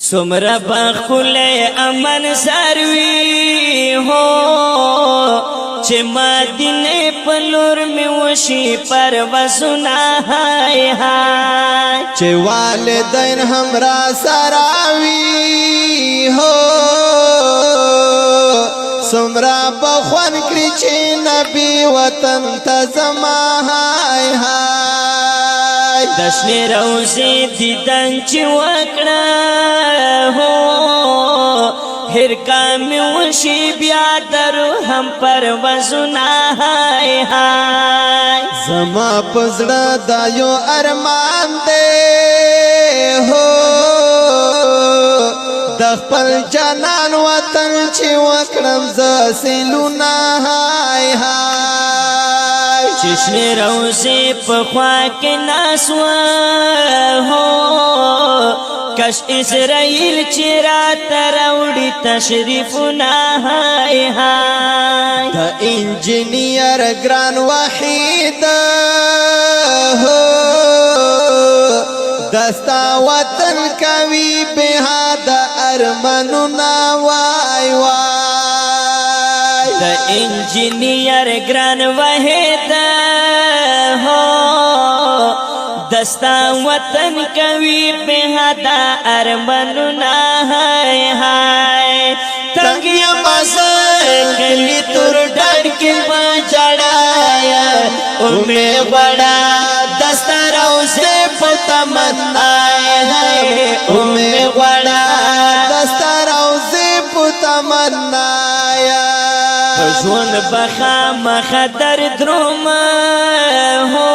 سمرا بخل امن سروی ہو چه مدینه پلور می وشی پروازنا ہائے ہائے چه والدین हमरा سراوی ہو سمرا بخوان کری چه نبی وطن تزما ہائے ہائے دشنی روزی دیدن چه وکڑا ہو ہر کام وشی بیادر ہم پروازنا ہائے ہائے زما پزڑا دایو ارمان دے ہو دخپل جانان وطن چی وکڑم زسیلونا ہائے ہائے چشن روزی پخوا کے ناسوا ہو کش اسرائیل چرا تروڑی تشریفنا ہائے ہائے دا انجینئر گران وحید ہو دستا وطن کوي بها دا ارمانونا وای وای دا انجینئر گران وحید ہو دستا وطن کوي بهدا ارمانونا ہائے ہائے تنگی مزل گلی تور ڈر کے بجڑایا اومے بڑا دستا روزے پتمنا ہے اومے بڑا دستا روزے پتمنا جون بخا مخدر دروم ہو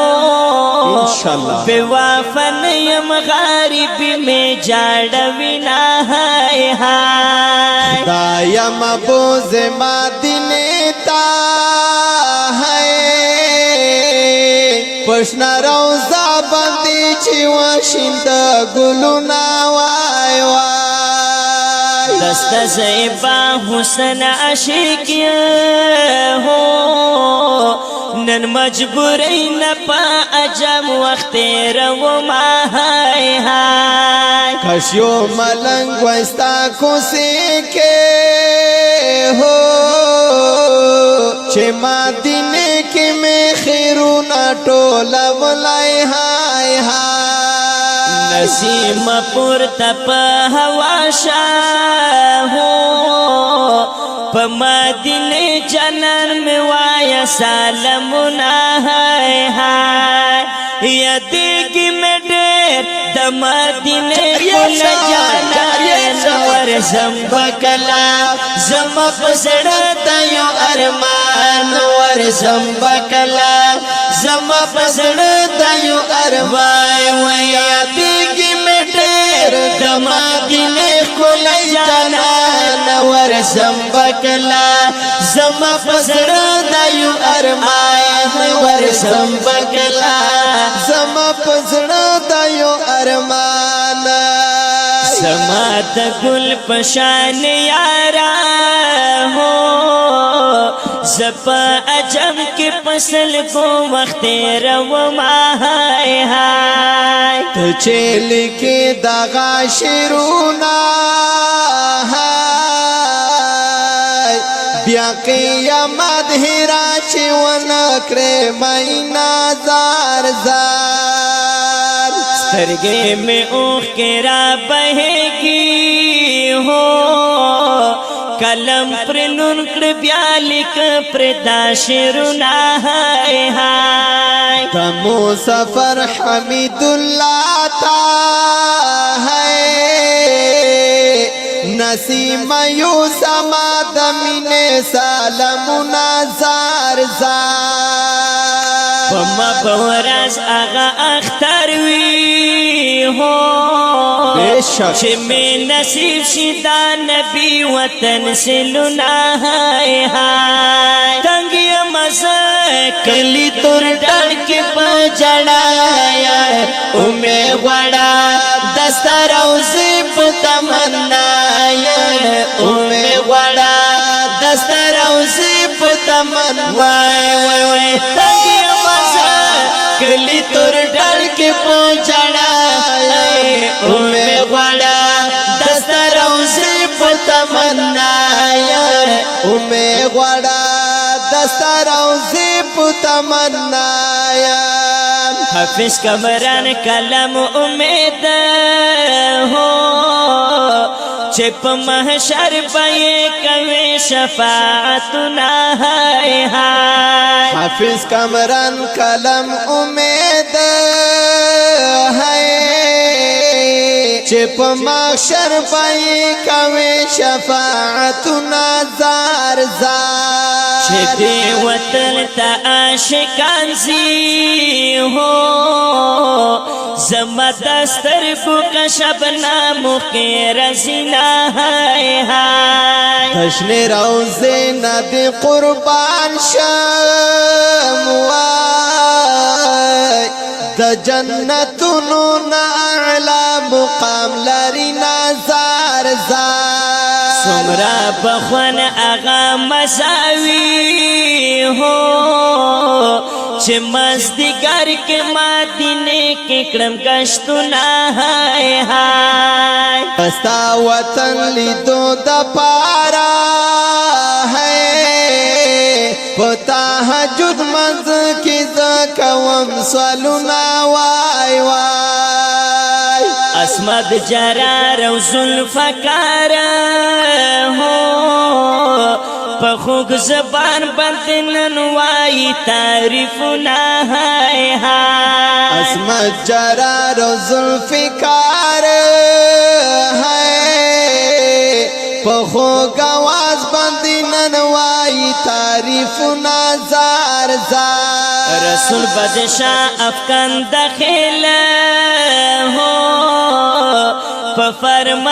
انشاءاللہ بے وافن یم غارب میں جاڑوینا ہائے ہائے دایا مبوز مدینے تا ہے پشنا روزہ بندی چی وشند گلونا وای وای دست زیبا حسن عشقی ہو نن مجبورین پا عجم وقت رو ما ہائے ہائے کشیو ملنگ وستا کوسی کے ہو چه مدینه کې می خیرونا ټوله ولای هاي هاي نسیم پورته په هوا شاهو په مدینه جنان می وایا سلامونه هاي هاي یادېږي مې ډېر د مدینه کل جانان ورځم بکلا زما په زړه د یو ارمان ورځم بکلا زما په زړه د یو ارمان یادېږي مې ډېر د مدینه کل جانان ورځم بکلا زما په زړه د یو ارمان ورځم بکلا زما پزړه د یو ارمان زما د ګل پشان یارا هو زپا عجم کې فصل کو وخت رو ما هاي هاي ته چیل کې دغه شیرونا هاي بیا قیامت هرا چې ونکړې مینا زار زار سترګې مې اوخ کې را بهږي هو کلم پر نور کړ بیا لیک پر دا شیرونه هاي هاي تمو سفر حمید الله تا ہے نسیم یو سما دمین سالمنا زار زار بما بورز آغا اختر وی ہو بیشک چه میں نصیب شدا نبی وطن سے لنا ہائے ہائے تنگی مزا کلی تور ڈر کے پجڑایا اومے وڑا دستا روزی پتمنا اومے وڑا دستا روزی پتمنا وای وای وای تنگی مزا کلی تور ڈر کے پجڑایا اومے وڑا دستا غوړه دستا روزي په تمنا یم حافظ کمران کلم امید ہو چې په محشر به کوي شفاعتنا هاي هاي حافظ کمران کلم امید ہے چې په محشر به کوي شفاعتنا زار زار چې دی وطن ته عاشقان زی هو زما دستر فوق شبنام خیر زنا هاي هاي تشن روزه ند قربان شم وای د جنتونو اعلی مقام لري نظر زار سمرا بخون اغا مساوی ہو چې مزدګر کې مدینه کې کړم گشتونه هاي هاي پستا وطن لیدو د پارا ہے پتا حجد منز کی زکوم سوالنا وای وای اسمد جرار او زلفکار ہو پخوک زبان بندن وائی تعریفنا ہائی ہائی اسمت جرار و ذوالفقار ہے پخو گواز بندی ننوائی تعریف نظار زار رسول بدشاہ افکان دخل ہو پفرمائی